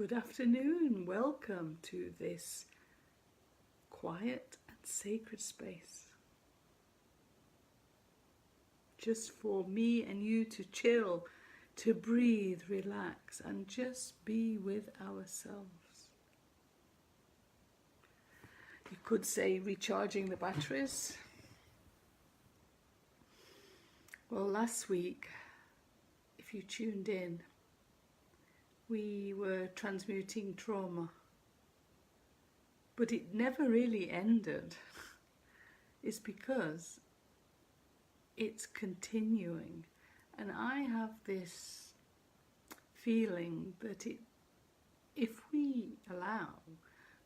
Good afternoon, welcome to this quiet and sacred space. Just for me and you to chill, to breathe, relax, and just be with ourselves. You could say recharging the batteries. Well, last week, if you tuned in, we were transmuting trauma, but it never really ended. It's because it's continuing, and I have this feeling that if we allow,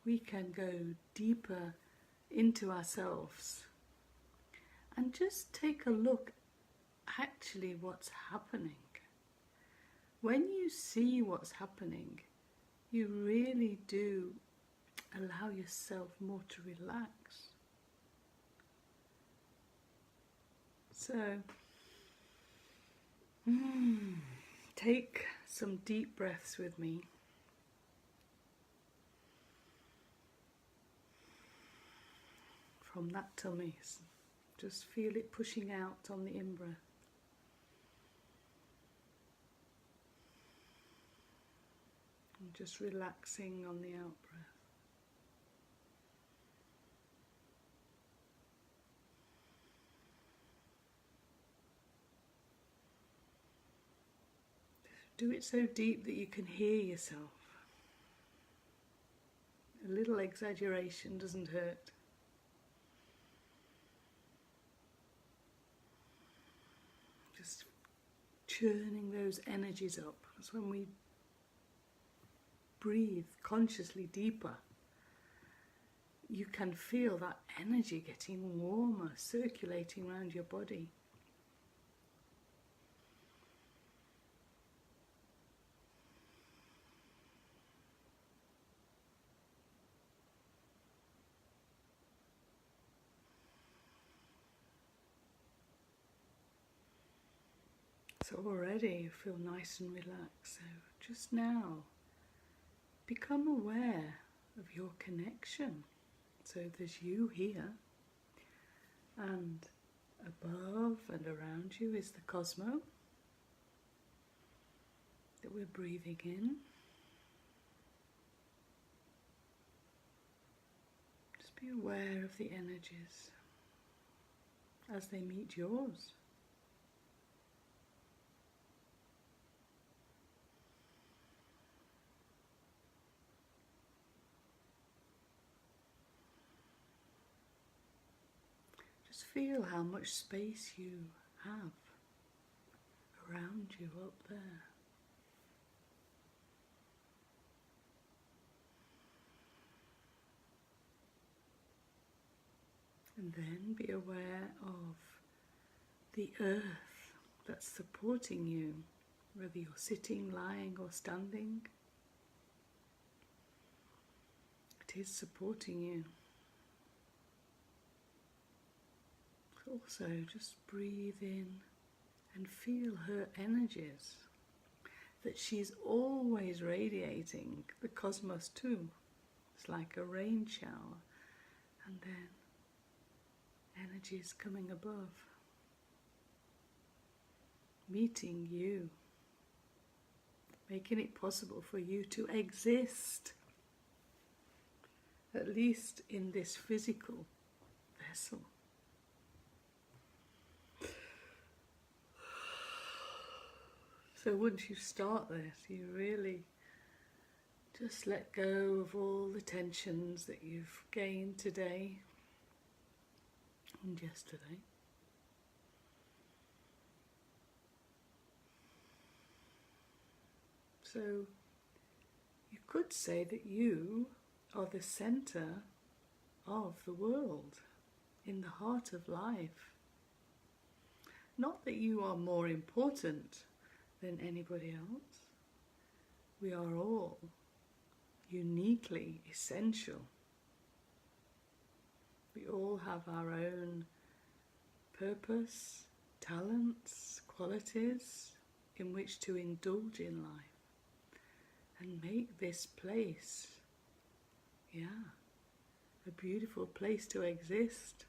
we can go deeper into ourselves and just take a look actually what's happening. When you see what's happening, you really do allow yourself more to relax. So, take some deep breaths with me. From that tummy, just feel it pushing out on the in-breath. Just relaxing on the out-breath. Do it so deep that you can hear yourself. A little exaggeration doesn't hurt. Just churning those energies up. That's when we breathe consciously deeper. You can feel that energy getting warmer, circulating around your body. So already you feel nice and relaxed. So just now, become aware of your connection. So there's you here, and above and around you is the cosmos that we're breathing in. Just be aware of the energies as they meet yours. Just feel how much space you have around you up there. And then be aware of the earth that's supporting you, whether you're sitting, lying or standing. It is supporting you. Also, just breathe in and feel her energies, that she's always radiating the cosmos too. It's like a rain shower, and then energies coming above, meeting you, making it possible for you to exist, at least in this physical vessel. So once you start this, you really just let go of all the tensions that you've gained today and yesterday. So you could say that you are the center of the world, in the heart of life. Not that you are more important than anybody else. We are all uniquely essential. We all have our own purpose, talents, qualities in which to indulge in life and make this place, a beautiful place to exist.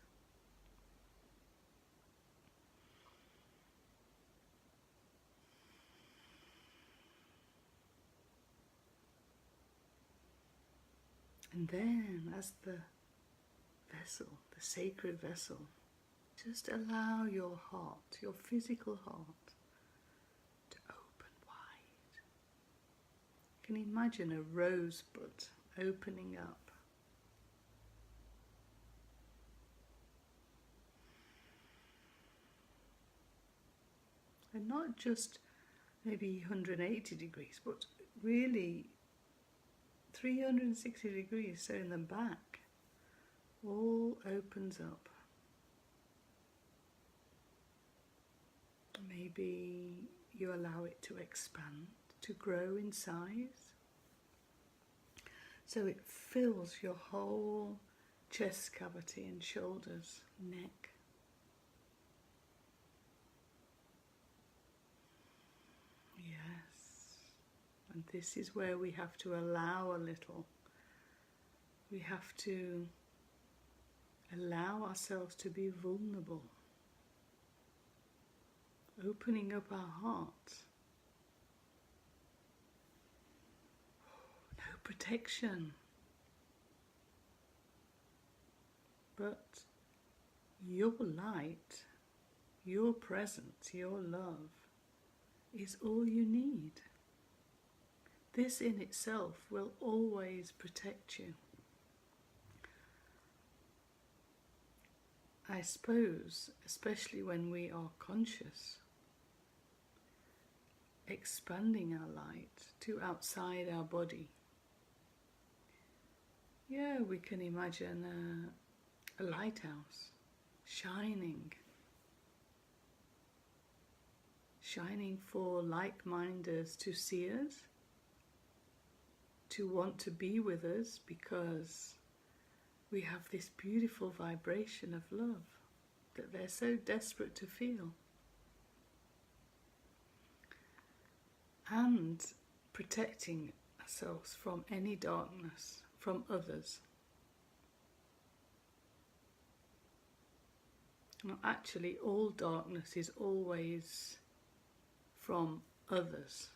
And then, as the vessel, the sacred vessel, just allow your heart, your physical heart, to open wide. You can imagine a rosebud opening up. And not just maybe 180 degrees, but really 360 degrees, so in the back, all opens up. Maybe you allow it to expand, to grow in size, so it fills your whole chest cavity and shoulders, neck. Yes, and this is where we have to allow a little. We have to allow ourselves to be vulnerable, opening up our heart. No protection, but your light, your presence, your love is all you need. This in itself will always protect you. I suppose, especially when we are conscious, expanding our light to outside our body. Yeah, we can imagine a lighthouse shining for like-minders to see us, to want to be with us, because we have this beautiful vibration of love that they're so desperate to feel. And protecting ourselves from any darkness, from others. Now, actually, all darkness is always from others,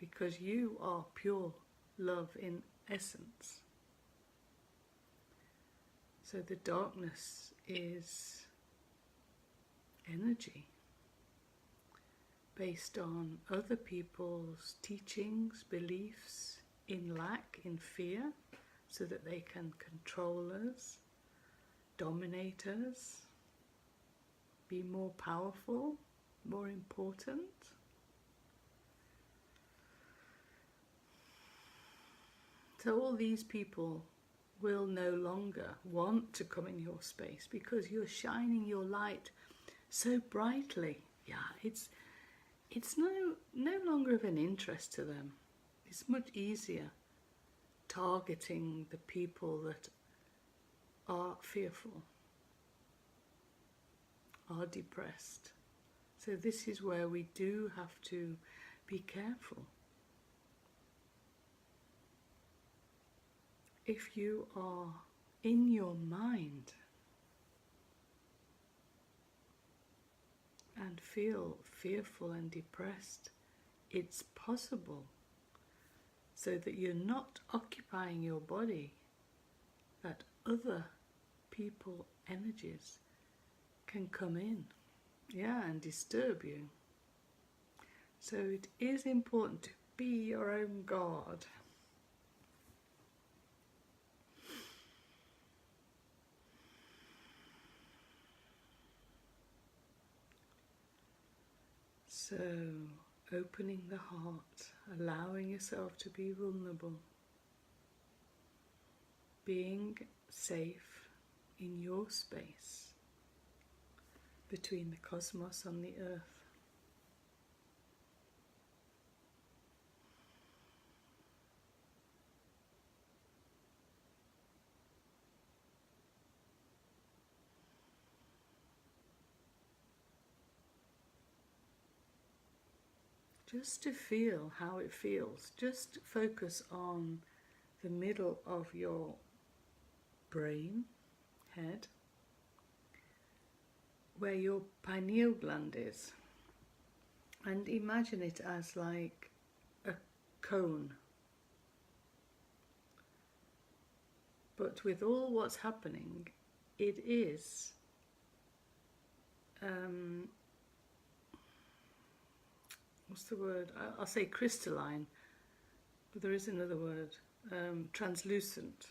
because you are pure love in essence. So the darkness is energy based on other people's teachings, beliefs, in lack, in fear, so that they can control us, dominate us, be more powerful, more important. So all these people will no longer want to come in your space because you're shining your light so brightly. Yeah, it's no longer of an interest to them. It's much easier targeting the people that are fearful, are depressed. So this is where we do have to be careful. If you are in your mind and feel fearful and depressed, it's possible, so that you're not occupying your body, that other people energies can come in, and disturb you. So it is important to be your own guard. So, opening the heart, allowing yourself to be vulnerable, being safe in your space between the cosmos and the earth. just to feel how it feels. Just focus on the middle of your brain, head, where your pineal gland is, and imagine it as like a cone. But with all what's happening, it is what's the word? I'll say crystalline, but there is another word. Translucent.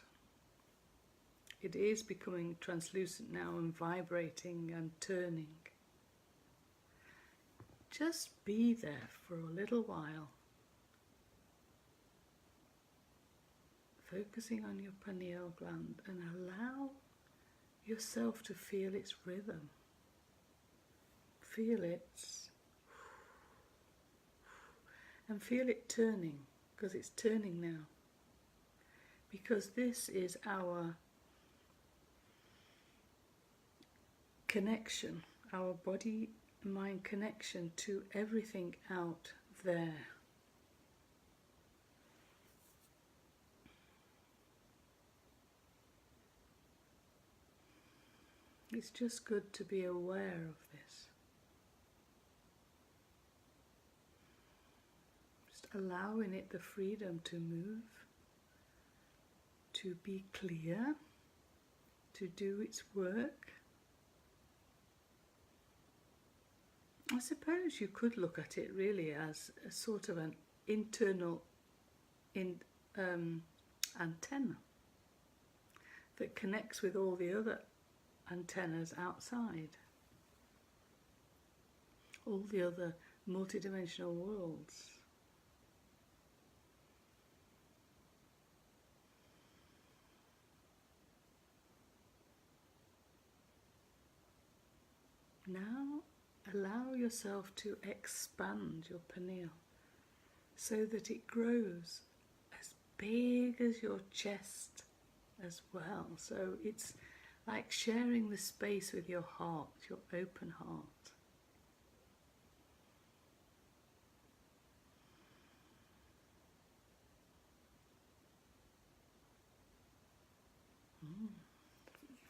It is becoming translucent now and vibrating and turning. Just be there for a little while, focusing on your pineal gland, and allow yourself to feel its rhythm. Feel it, and feel it turning, because it's turning now. Because this is our connection, our body-mind connection to everything out there. It's just good to be aware of this. Just allowing it the freedom to move, to be clear, to do its work. I suppose you could look at it really as a sort of an internal antenna that connects with all the other antennas outside, all the other multidimensional worlds. Now allow yourself to expand your pineal so that it grows as big as your chest as well. So it's like sharing the space with your heart, your open heart.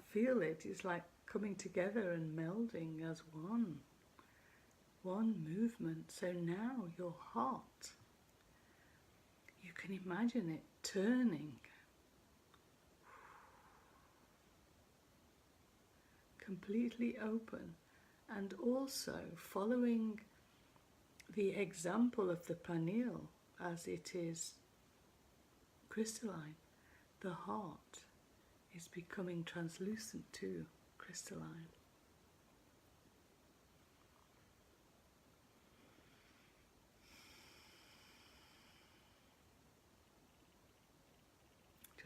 Feel it. It's like coming together and melding as one movement. So now your heart, you can imagine it turning, completely open, and also following the example of the pineal as it is crystalline. The heart is becoming translucent too, crystalline.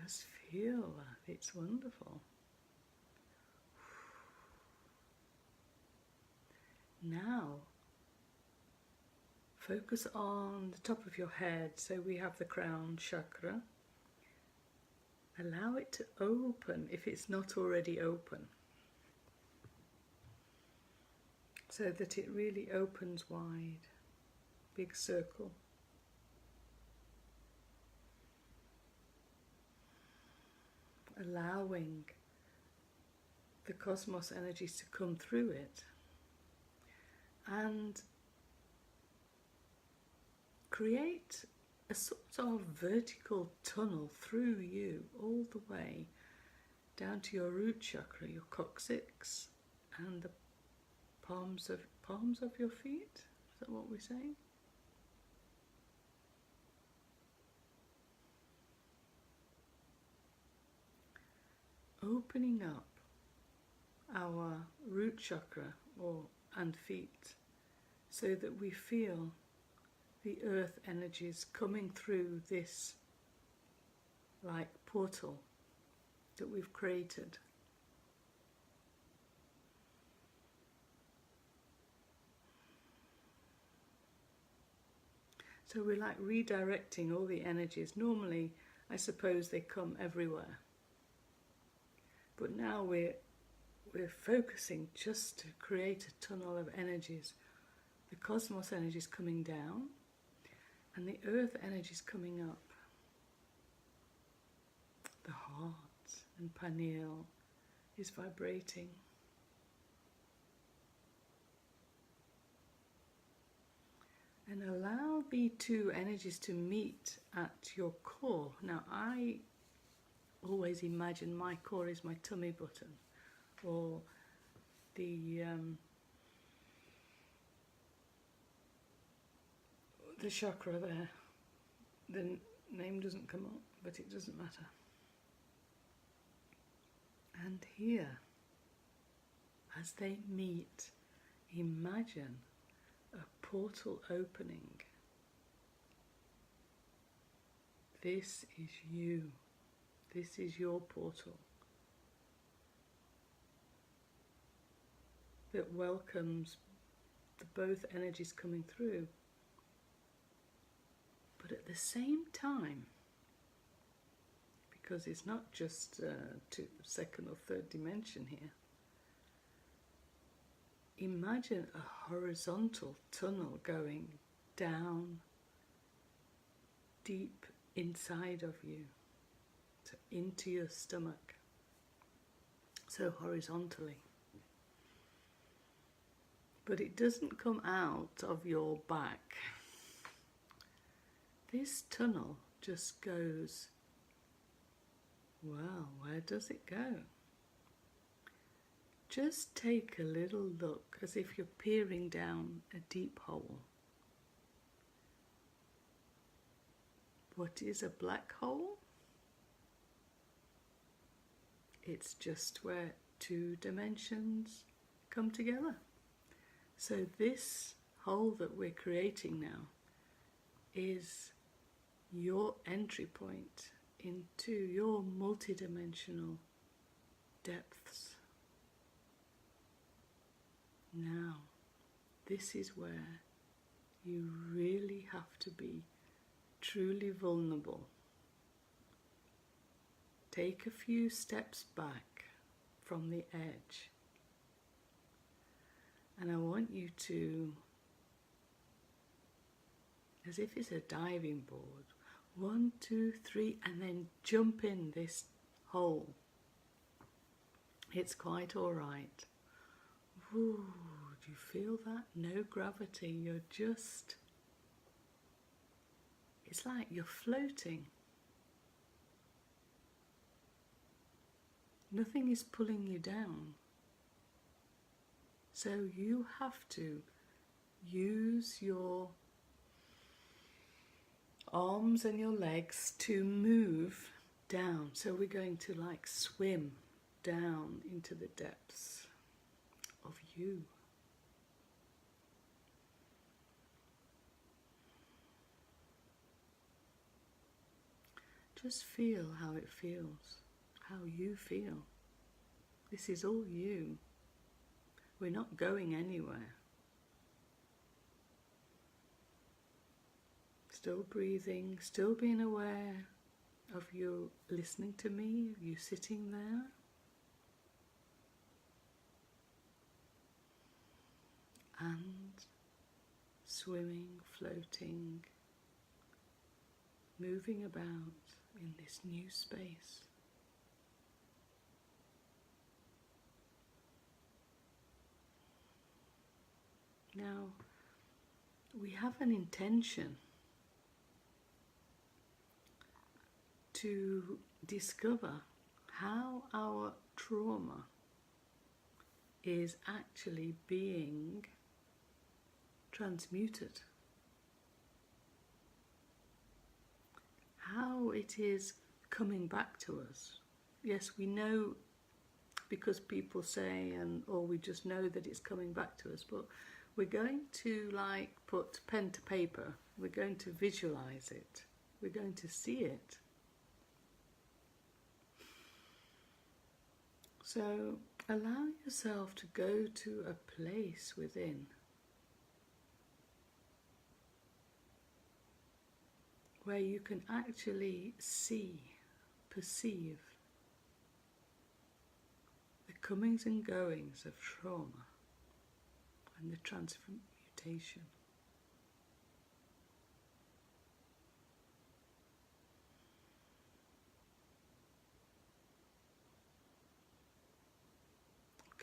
Just feel that, it's wonderful. Now, focus on the top of your head. So we have the crown chakra. Allow it to open if it's not already open, so that it really opens wide, big circle. Allowing the cosmos energies to come through it and create a sort of vertical tunnel through you all the way down to your root chakra, your coccyx, and the palms of your feet. Is that what we're saying? Opening up our root chakra and feet so that we feel the earth energies coming through this like portal that we've created. So we're like redirecting all the energies. Normally, I suppose they come everywhere. But now we're focusing just to create a tunnel of energies. The cosmos energies coming down And the earth energy is coming up. The heart and pineal is vibrating. And allow the two energies to meet at your core. Now, I always imagine my core is my tummy button, or the chakra there. The name doesn't come up, but it doesn't matter. And here, as they meet, imagine a portal opening. This is you. This is your portal that welcomes the both energies coming through. But at the same time, because it's not just to second or third dimension here, imagine a horizontal tunnel going down deep inside of you, so into your stomach, so horizontally. But it doesn't come out of your back. This tunnel just goes, well, where does it go? Just take a little look as if you're peering down a deep hole. What is a black hole? It's just where two dimensions come together. So this hole that we're creating now is your entry point into your multidimensional depths. Now, this is where you really have to be truly vulnerable. Take a few steps back from the edge, and I want you to, as if it's a diving board, 1, 2, 3, and then jump in this hole. It's quite all right. Ooh, do you feel that? No gravity, you're just, it's like you're floating. Nothing is pulling you down. So you have to use your arms and your legs to move down. So we're going to like swim down into the depths of you. Just feel how it feels, how you feel. This is all you. We're not going anywhere. Still breathing, still being aware of you listening to me, of you sitting there. And swimming, floating, moving about in this new space. Now, we have an intention to discover how our trauma is actually being transmuted. How it is coming back to us. Yes, we know because people say, or we just know that it's coming back to us, but we're going to like put pen to paper. We're going to visualize it. We're going to see it. So allow yourself to go to a place within where you can actually see, perceive the comings and goings of trauma and the transmutation.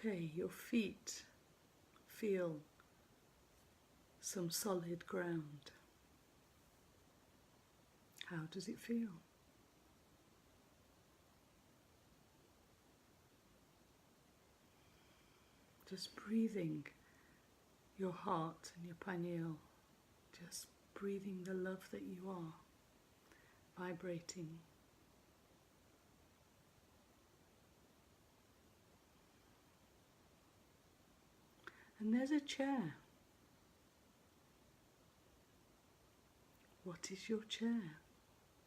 Okay, your feet feel some solid ground. How does it feel? Just breathing your heart and your pineal, just breathing the love that you are, vibrating. And there's a chair. What is your chair?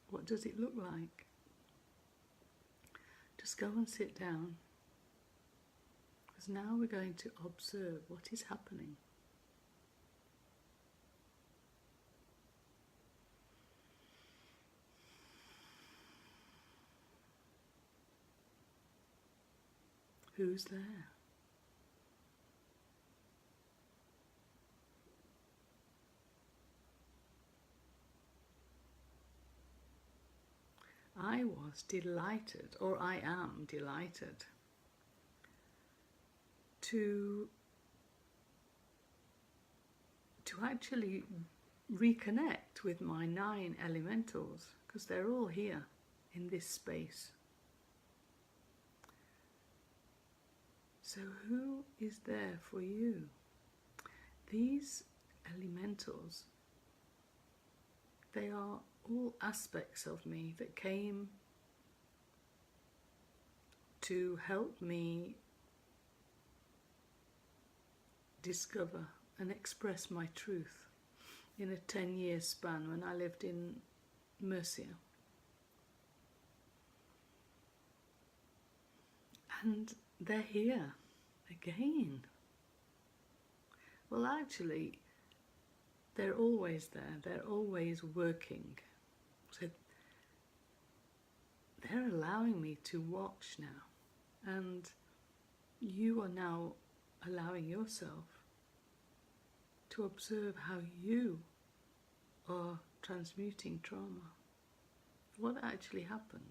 What does it look like? Just go and sit down. Because now we're going to observe what is happening. Who's there? I was delighted, or I am delighted, to actually reconnect with my 9 elementals, because they're all here in this space. So who is there for you? These elementals, they are all aspects of me that came to help me discover and express my truth in a 10-year span when I lived in Mercia. And they're here again. Well, actually, they're always there. They're always working. So they're allowing me to watch now. And you are now allowing yourself to observe how you are transmuting trauma. What actually happens?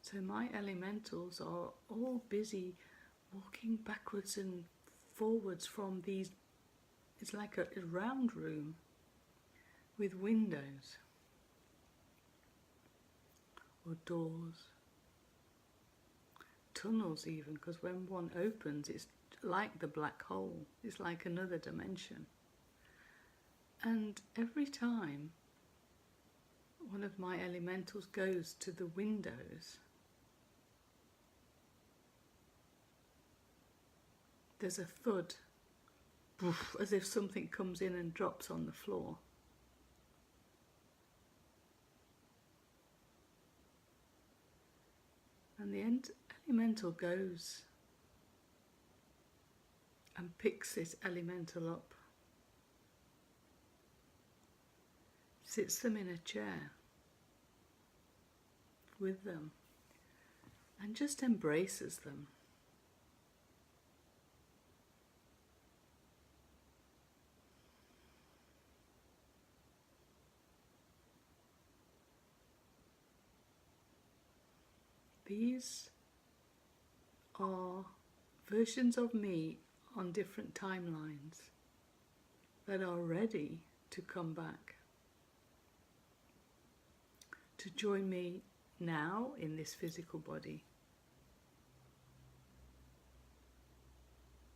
So my elementals are all busy walking backwards and forwards from these, it's like a round room with windows or doors, tunnels even, because when one opens it's like the black hole, it's like another dimension. And every time one of my elementals goes to the windows, there's a thud, poof, as if something comes in and drops on the floor. And the elemental goes and picks this elemental up, sits them in a chair with them, and just embraces them. These are versions of me on different timelines that are ready to come back, to join me now in this physical body.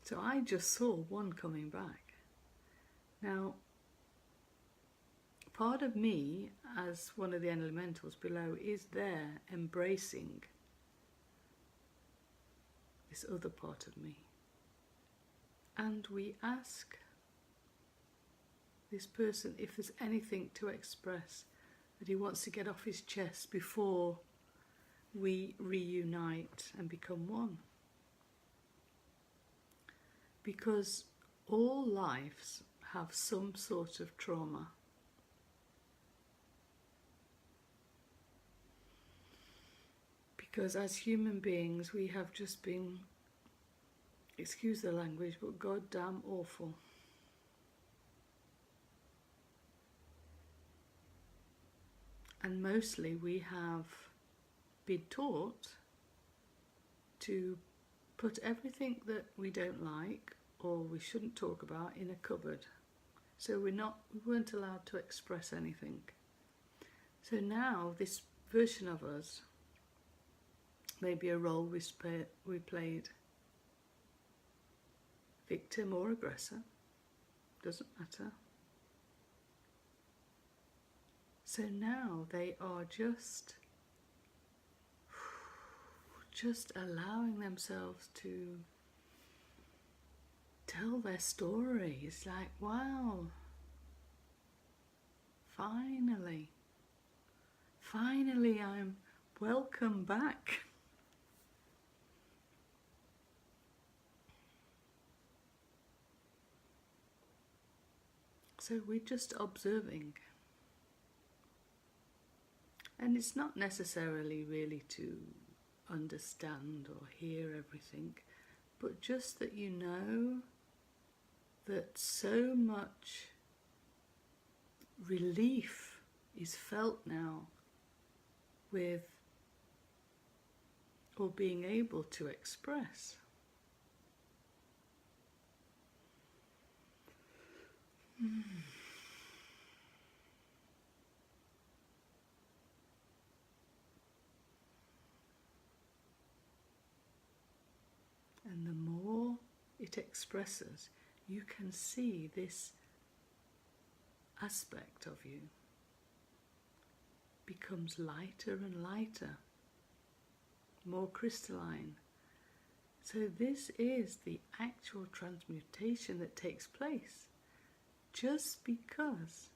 So I just saw one coming back. Now, part of me, as one of the elementals below, is there embracing this other part of me. And we ask this person if there's anything to express that he wants to get off his chest before we reunite and become one. Because all lives have some sort of trauma. Because as human beings, we have just been, excuse the language, but goddamn awful. And mostly we have been taught to put everything that we don't like or we shouldn't talk about in a cupboard. So we weren't allowed to express anything. So now this version of us, maybe a role we played, victim or aggressor, doesn't matter. So now they are just allowing themselves to tell their story. It's like, wow, finally I'm welcome back. So we're just observing. And it's not necessarily really to understand or hear everything, but just that you know that so much relief is felt now with or being able to express. And the more it expresses, you can see this aspect of you becomes lighter and lighter, more crystalline. So this is the actual transmutation that takes place just because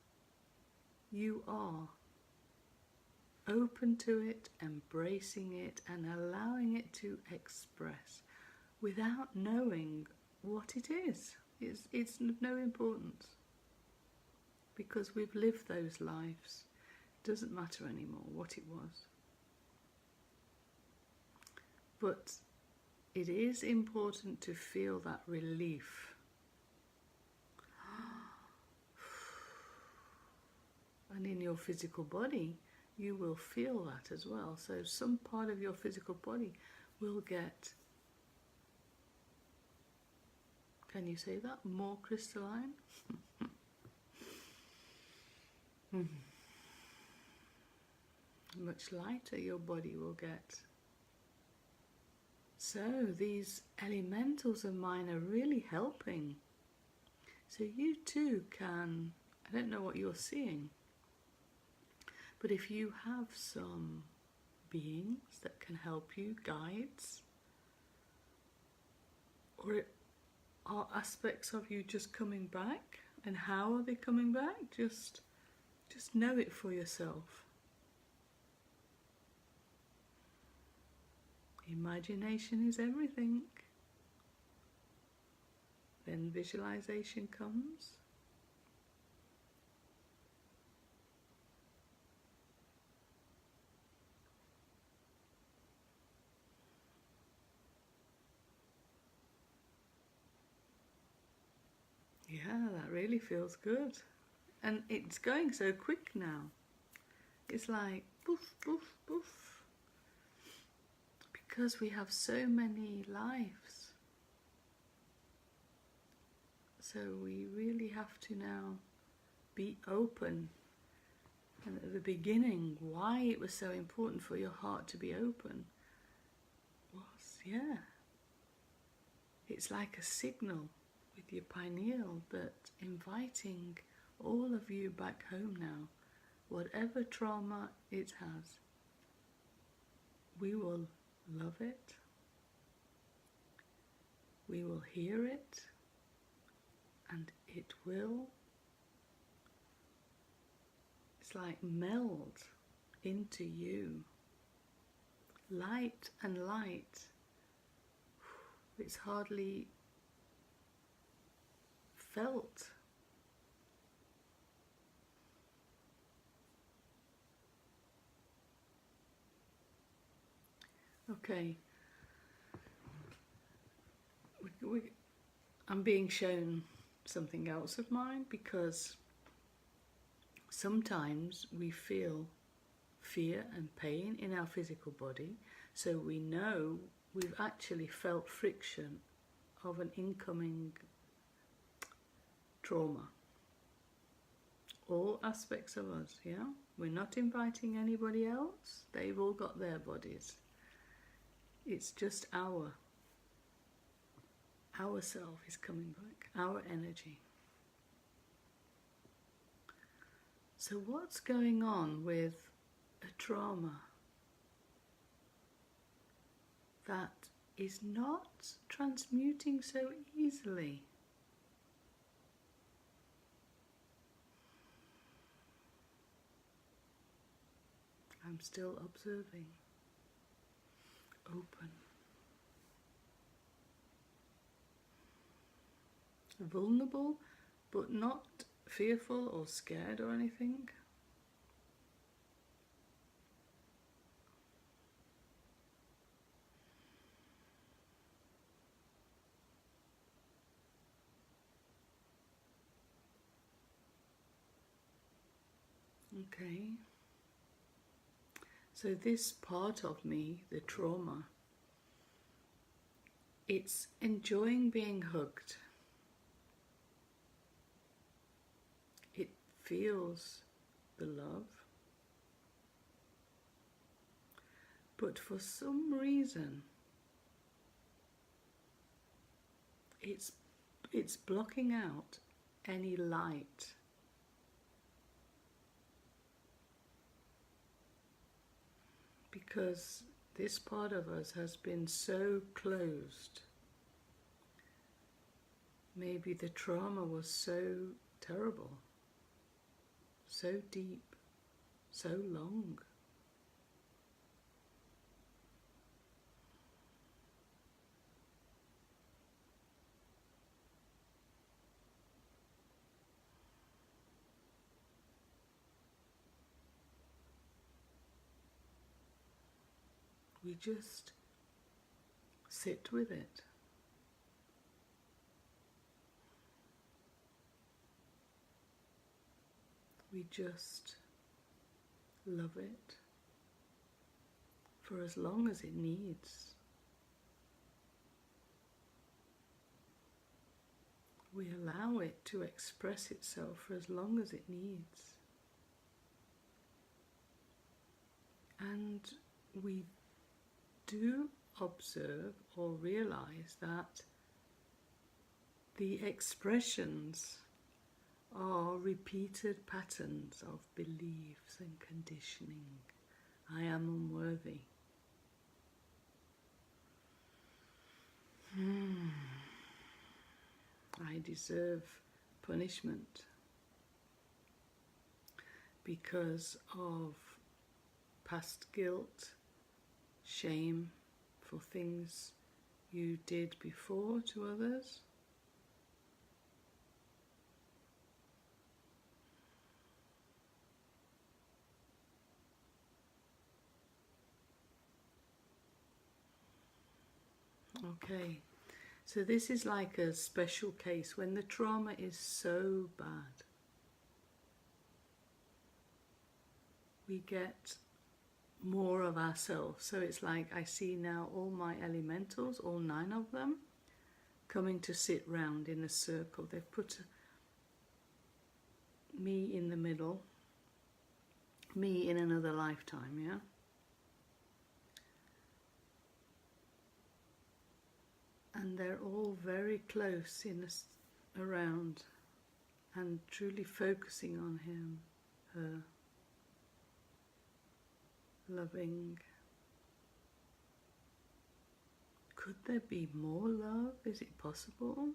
you are open to it, embracing it and allowing it to express without knowing what it is. It's of no importance because we've lived those lives. It doesn't matter anymore what it was. But it is important to feel that relief. And in your physical body, you will feel that as well. So some part of your physical body will get, can you say that? More crystalline? Much lighter your body will get. So these elementals of mine are really helping. So you too can, I don't know what you're seeing, but if you have some beings that can help you, guides, or are aspects of you just coming back, and how are they coming back? Just know it for yourself. Imagination is everything. Then visualization comes. Yeah, that really feels good. And it's going so quick now. It's like poof, poof, poof. Because we have so many lives. So we really have to now be open. And at the beginning, why it was so important for your heart to be open was, it's like a signal with your pineal that inviting all of you back home now, whatever trauma it has, we will love it, we will hear it, and it will, it's like meld into you. Light and light, it's hardly felt. Okay. I'm being shown something else of mine because sometimes we feel fear and pain in our physical body, so we know we've actually felt friction of an incoming trauma. All aspects of us, yeah? We're not inviting anybody else. They've all got their bodies. It's just our self is coming back, our energy. So what's going on with a trauma that is not transmuting so easily? I'm still observing, open, vulnerable, but not fearful or scared or anything. Okay. So this part of me, the trauma, it's enjoying being hugged. It feels the love. But for some reason, it's blocking out any light. Because this part of us has been so closed. Maybe the trauma was so terrible, so deep, so long. We just sit with it. We just love it for as long as it needs. We allow it to express itself for as long as it needs. And we do observe or realize that the expressions are repeated patterns of beliefs and conditioning. I am unworthy. I deserve punishment because of past guilt, shame for things you did before to others. Okay, so this is like a special case when the trauma is so bad. We get more of ourselves. So it's like I see now all my elementals, all 9 of them, coming to sit round in a circle. They've put me in the middle, me in another lifetime, yeah? And they're all very close around and truly focusing on him, her, loving. Could there be more love? Is it possible?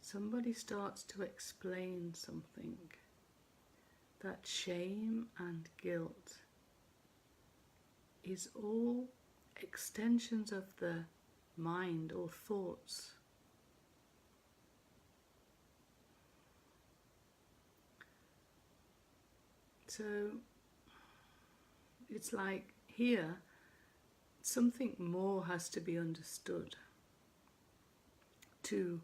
Somebody starts to explain something. That shame and guilt is all extensions of the mind or thoughts So it's like here, something more has to be understood to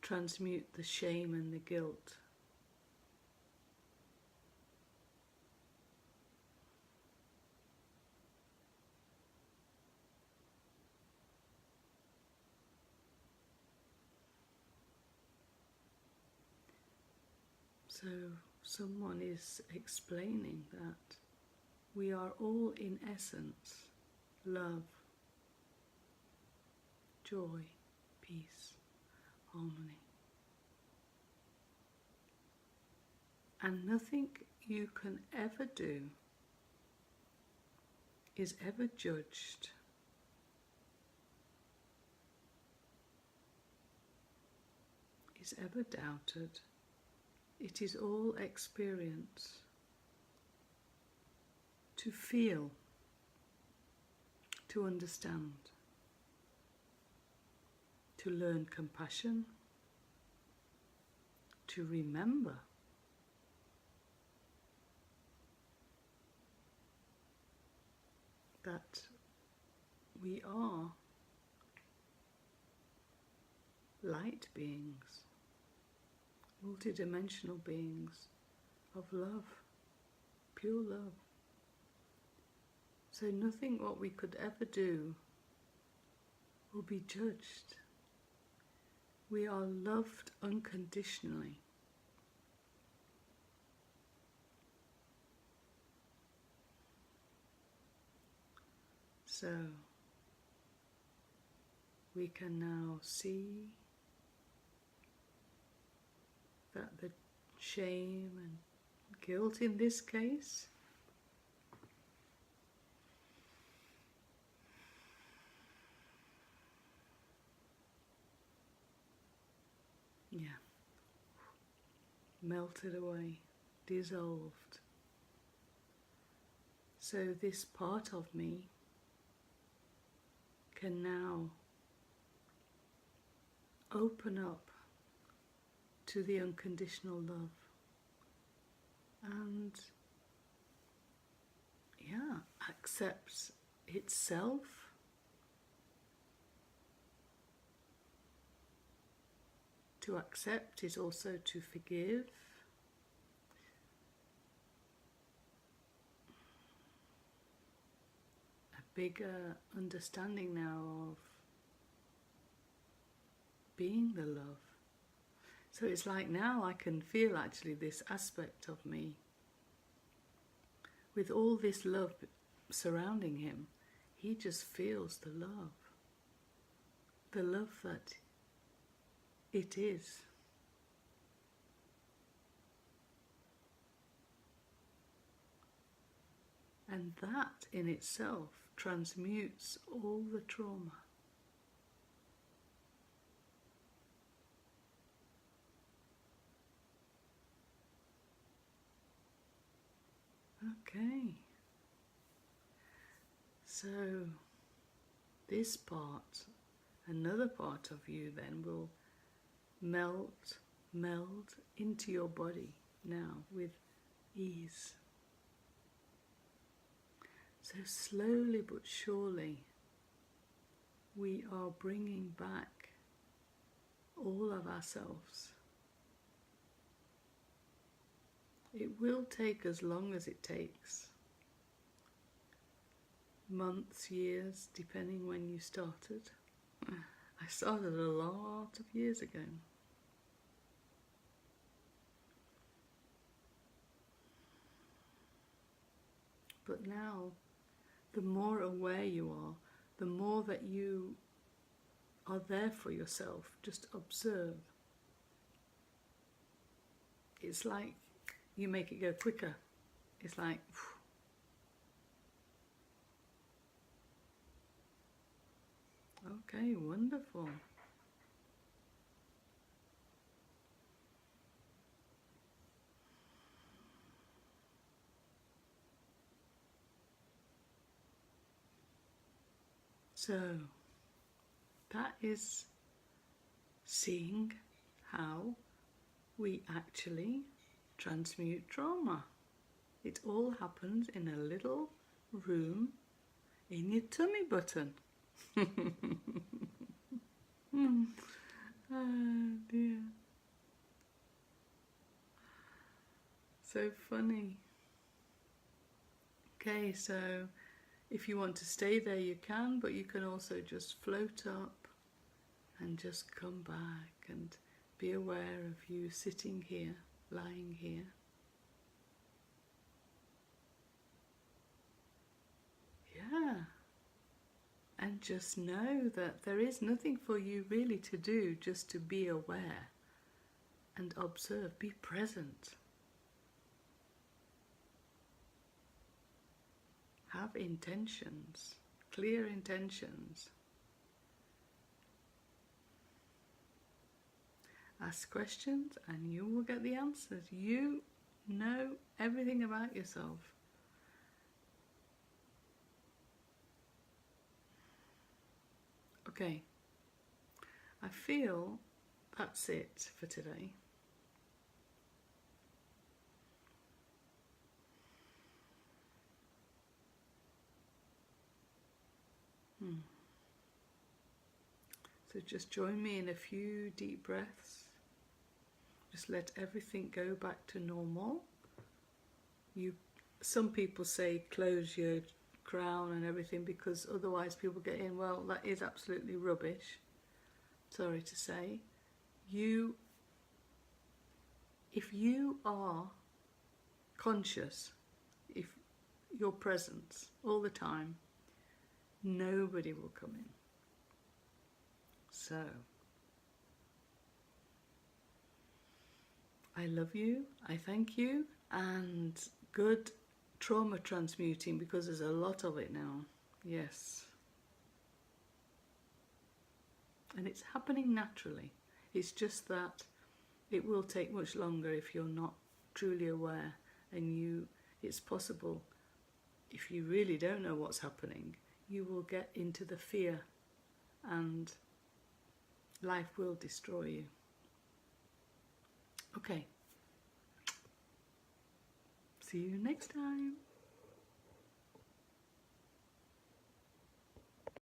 transmute the shame and the guilt. So someone is explaining that we are all in essence love, joy, peace, harmony. And nothing you can ever do is ever judged, is ever doubted. It is all experience. To feel, to understand, to learn compassion, to remember that we are light beings, multidimensional beings of love, pure love. So nothing what we could ever do will be judged. We are loved unconditionally. So we can now see that the shame and guilt in this case melted away, dissolved. So this part of me can now open up to the unconditional love and accepts itself, to accept is also to forgive, a bigger understanding now of being the love. So it's like now I can feel actually this aspect of me with all this love surrounding him. He just feels the love that it is. And that in itself transmutes all the trauma. Okay, so this part, another part of you then will meld into your body now with ease. So slowly but surely we are bringing back all of ourselves. It will take as long as it takes. Months, years, depending when you started. I started a lot of years ago. But now, the more aware you are, the more that you are there for yourself. Just observe. It's like you make it go quicker. It's like, okay, wonderful. So, that is seeing how we actually transmute trauma It all happens in a little room in your tummy button. Oh dear. So funny. Okay, so if you want to stay there you can, but you can also just float up and just come back and be aware of you sitting here, lying here. Yeah. And just know that there is nothing for you really to do, just to be aware and observe, be present. Have intentions, clear intentions. Ask questions and you will get the answers. You know everything about yourself. Okay, I feel that's it for today. So just join me in a few deep breaths. Just let everything go back to normal. Some people say close your crown and everything because otherwise people get in. Well, that is absolutely rubbish. Sorry to say. If you are conscious, if your presence all the time, nobody will come in. So, I love you, I thank you, and good trauma transmuting, because there's a lot of it now. Yes. And it's happening naturally. It's just that it will take much longer if you're not truly aware, and it's possible, if you really don't know what's happening, you will get into the fear and life will destroy you. Okay. See you next time.